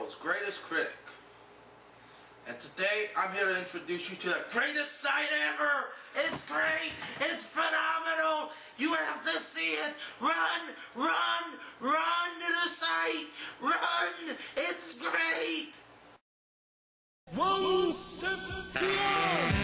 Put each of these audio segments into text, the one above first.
world's greatest critic. And today I'm here to introduce you to the greatest site ever! It's great! It's phenomenal! You have to see it! Run! Run! Run to the site! Run! It's great! One step beyond!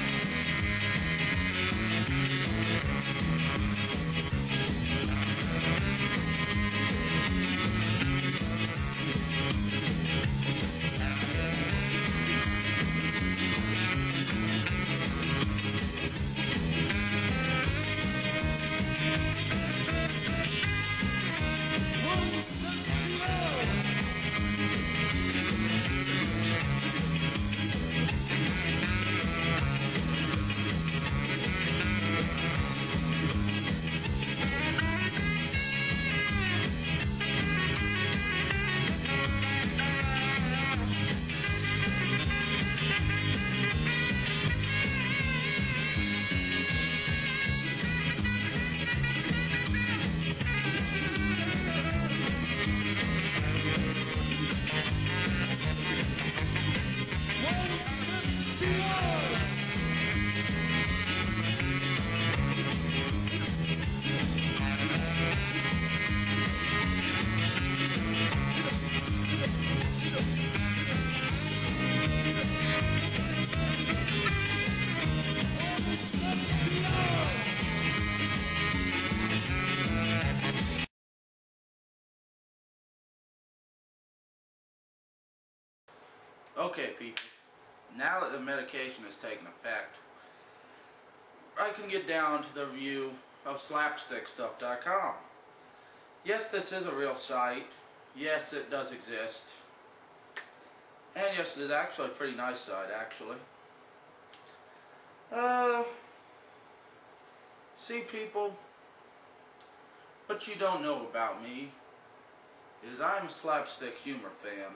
Okay, people, now that the medication has taken effect, I can get down to the review of SlapStickStuff.com. Yes, this is a real site. Yes, it does exist. And yes, it is actually a pretty nice site, actually. See, people, what you don't know about me is I'm a slapstick humor fan.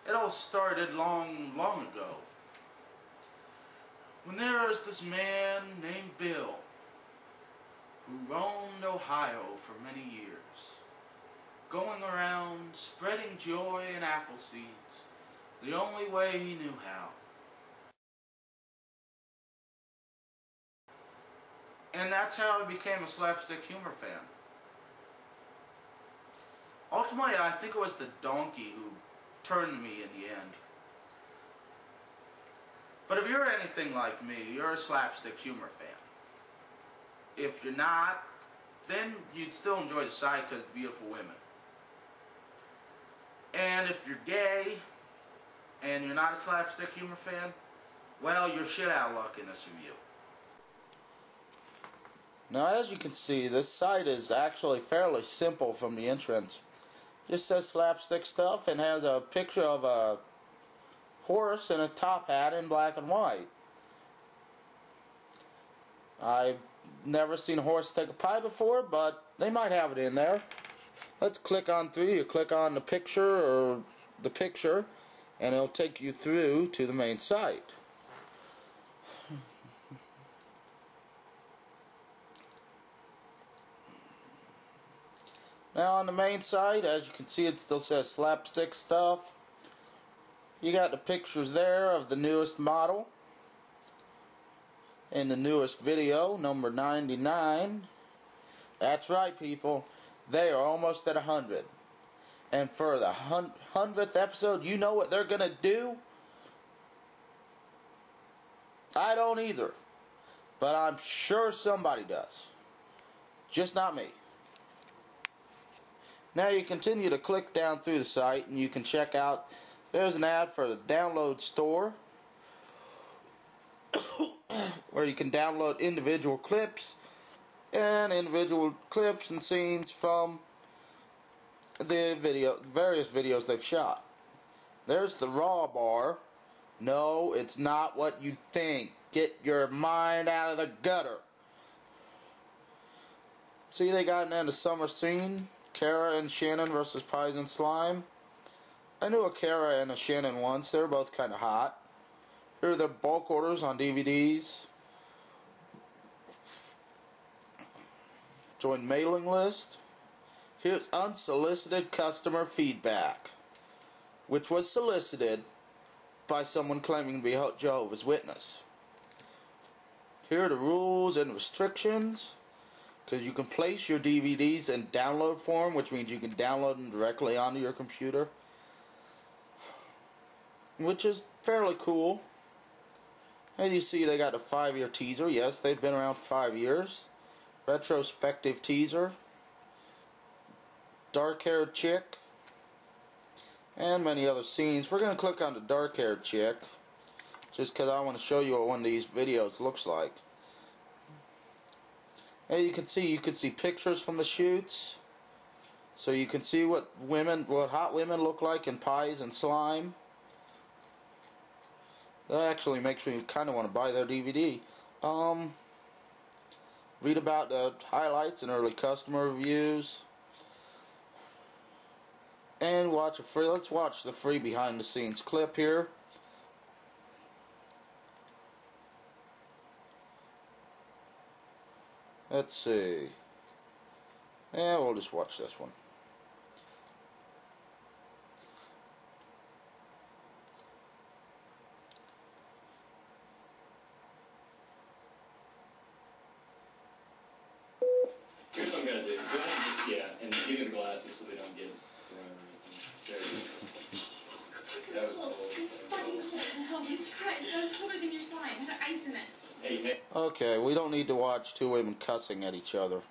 It all started long ago, when there was this man named Bill who roamed Ohio for many years, going around spreading joy and apple seeds the only way he knew how. And that's how I became a slapstick humor fan. Ultimately, I think it was the donkey who turned me in the end. But if you're anything like me, you're a slapstick humor fan. If you're not, then you'd still enjoy the site because of the beautiful women. And if you're gay and you're not a slapstick humor fan, well, you're shit out of luck in this review. Now, as you can see, this site is actually fairly simple from the entrance. Just says slapstick stuff and has a picture of a horse and a top hat in black and white. I've never seen a horse take a pie before, but they might have it in there. Let's click on through. You click on the picture and it'll take you through to the main site. Now on the main site, as you can see, it still says slapstick stuff. You got the pictures there of the newest model in the newest video, number 99. That's right, people. They are almost at 100. And for the 100th episode, you know what they're going to do? I don't either. But I'm sure somebody does. Just not me. Now you continue to click down through the site and you can check out, there's an ad for the download store where you can download individual clips and scenes from the various videos they've shot. There's the raw bar. No, it's not what you think. Get your mind out of the gutter. See, they got in the summer scene. Kara and Shannon versus Pies and Slime. I knew a Kara and a Shannon once. They were both kind of hot. Here are their bulk orders on DVDs. Join mailing list. Here's unsolicited customer feedback. which was solicited by someone claiming to be a Jehovah's Witness. Here are the rules and restrictions, because you can place your DVDs in download form, which means you can download them directly onto your computer, which is fairly cool. And you see they got a 5-year teaser. Yes, they've been around 5 years. Retrospective teaser. Dark-haired chick. And many other scenes. We're going to click on the dark-haired chick, just because I want to show you what one of these videos looks like. And you can see pictures from the shoots. So you can see what hot women look like in pies and slime. That actually makes me kind of want to buy their DVD. Read about the highlights and early customer reviews. And let's watch the free behind the scenes clip here. Let's see. Yeah, we'll just watch this one. Here's what I'm going to do. Go ahead and just, and give me the glasses so they don't get thrown or anything. There you go. That was cool. It's funny. It's Christ. That's cooler than your slime. It had ice in it. Hey. Okay, we don't need to watch two women cussing at each other.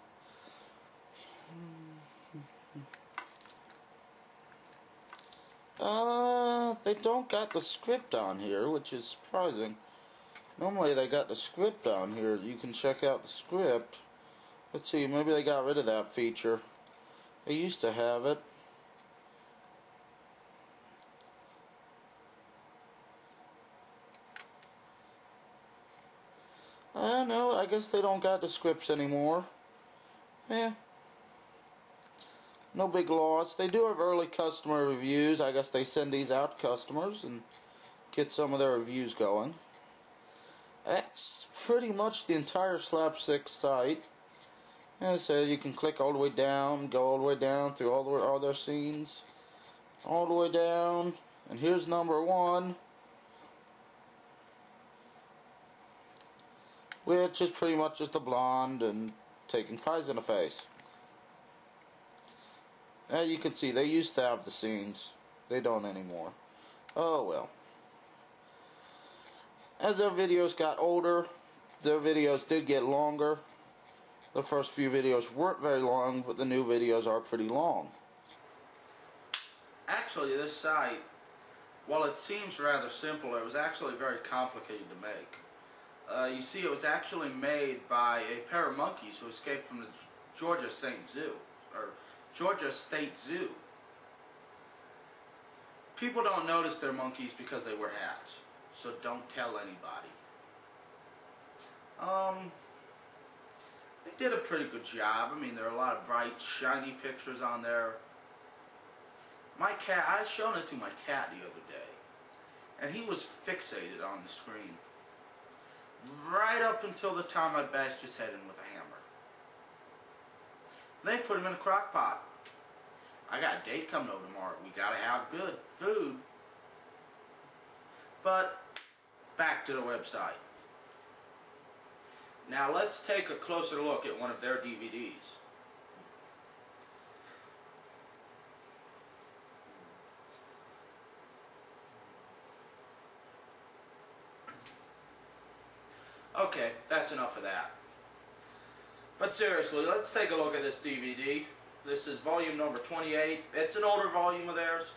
They don't got the script on here, which is surprising. Normally they got the script on here. You can check out the script. Let's see, maybe they got rid of that feature. They used to have it. No, I guess they don't got the scripts anymore. No big loss. They do have early customer reviews. I guess they send these out to customers and get some of their reviews going. That's pretty much the entire SlapStick site. As I said, you can click all the way down, go all the way down through all their scenes, all the way down, and here's number 1, which is pretty much just a blonde and taking pies in the face. As you can see, they used to have the scenes. They don't anymore. Oh well. As their videos got older, their videos did get longer. The first few videos weren't very long, but the new videos are pretty long. Actually, this site, while it seems rather simple, it was actually very complicated to make. You see, it was actually made by a pair of monkeys who escaped from the Georgia State Zoo. People don't notice they're monkeys because they wear hats, so don't tell anybody. They did a pretty good job. I mean, there are a lot of bright, shiny pictures on there. My cat, I shown it to my cat the other day, and he was fixated on the screen. Right up until the time I bashed his head in with a hammer. Then put him in a crock pot. I got a date coming over tomorrow. We gotta have good food. But, back to the website. Now let's take a closer look at one of their DVDs. Okay, that's enough of that. But seriously, let's take a look at this DVD. This is volume number 28. It's an older volume of theirs,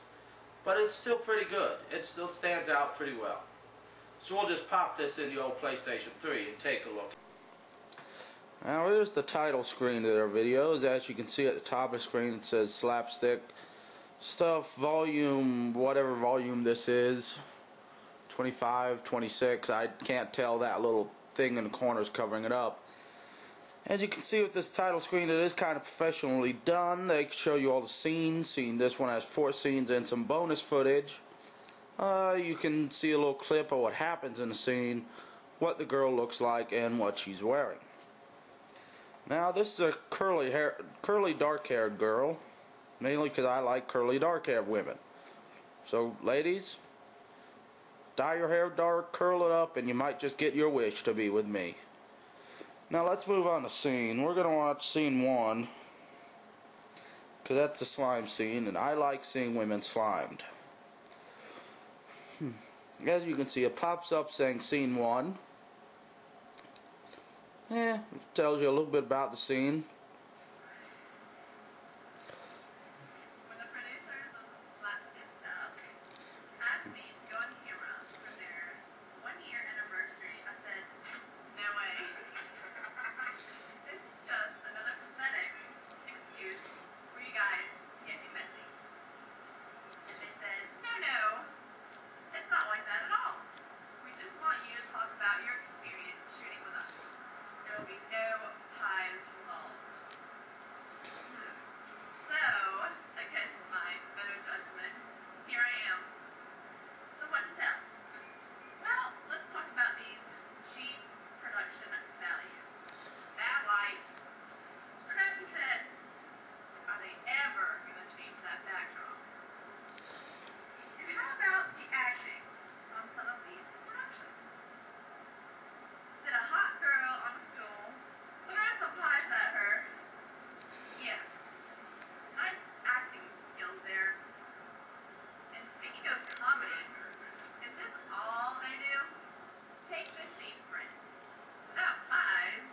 but it's still pretty good. It still stands out pretty well. So we'll just pop this in the old PlayStation 3 and take a look. Now here's the title screen of their videos. As you can see at the top of the screen, it says SlapStick Stuff Volume, whatever volume this is. 25, 26, I can't tell, that little thing in the corner is covering it up. As you can see with this title screen, it is kind of professionally done. They show you all the scenes. This one has 4 scenes and some bonus footage. You can see a little clip of what happens in the scene, what the girl looks like, and what she's wearing. Now this is a curly dark-haired girl, mainly because I like curly dark-haired women. So, ladies, dye your hair dark, curl it up, and you might just get your wish to be with me. Now let's move on to scene. We're going to watch scene 1, because that's the slime scene, and I like seeing women slimed. As you can see, it pops up saying scene 1. It tells you a little bit about the scene. When the producers of SlapStick stuff asked me to go on camera for their 1-year anniversary, I said, no way. This is just another pathetic excuse for you guys to get me messy. And they said, no, it's not like that at all. We just want you to talk about your experience shooting with us. There will be no pies involved. So, against my better judgment, here I am. So what to tell? Well, let's talk about these cheap production values. Bad lights, crappy sets. Are they ever going to change that backdrop? And how about the acting on some of these productions? Sit a hot girl on a stool, throw some pies at her. Yeah. Nice acting skills there. And speaking of comedy, is this all they do? Take this scene, for instance. Without pies,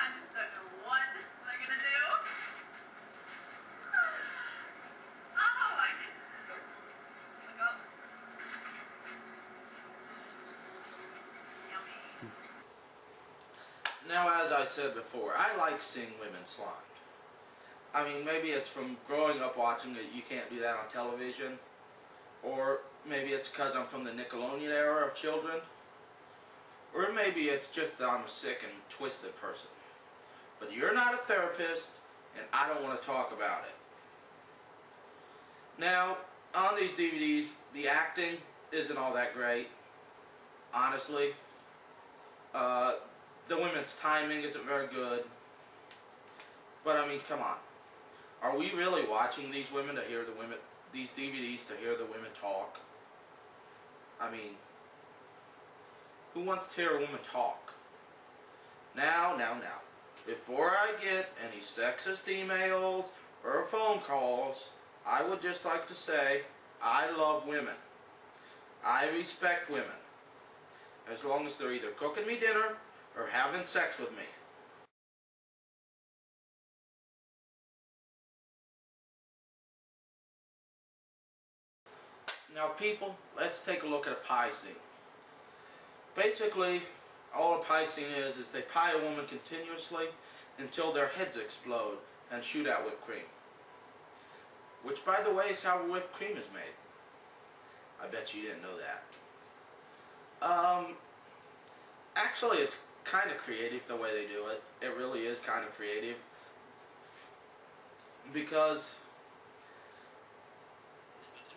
I just don't know what they're gonna do. Oh my god. Look up. Yummy. Now, as I said before, I like seeing women slimed. I mean, maybe it's from growing up watching it, you can't do that on television. Or maybe it's because I'm from the Nickelodeon era of children. Or maybe it's just that I'm a sick and twisted person. But you're not a therapist, and I don't want to talk about it. Now, on these DVDs, the acting isn't all that great. Honestly. The women's timing isn't very good. But I mean, come on. Are we really watching these women to hear the women, these DVDs to hear the women talk? I mean, who wants to hear a woman talk? Now. Before I get any sexist emails or phone calls, I would just like to say, I love women. I respect women. As long as they're either cooking me dinner or having sex with me. Now people, let's take a look at a pie scene. Basically, all a pie scene is they pie a woman continuously until their heads explode and shoot out whipped cream. Which, by the way, is how whipped cream is made. I bet you didn't know that. Actually, it's kind of creative the way they do it. It really is kind of creative. Because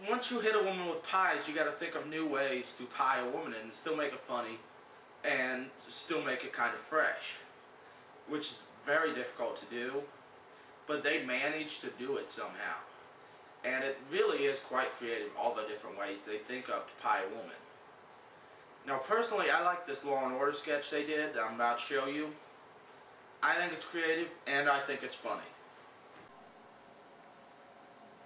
once you hit a woman with pies, you got to think of new ways to pie a woman and still make it funny and still make it kind of fresh, which is very difficult to do, but they manage to do it somehow. And it really is quite creative, all the different ways they think of to pie a woman. Now personally, I like this Law and Order sketch they did that I'm about to show you. I think it's creative and I think it's funny.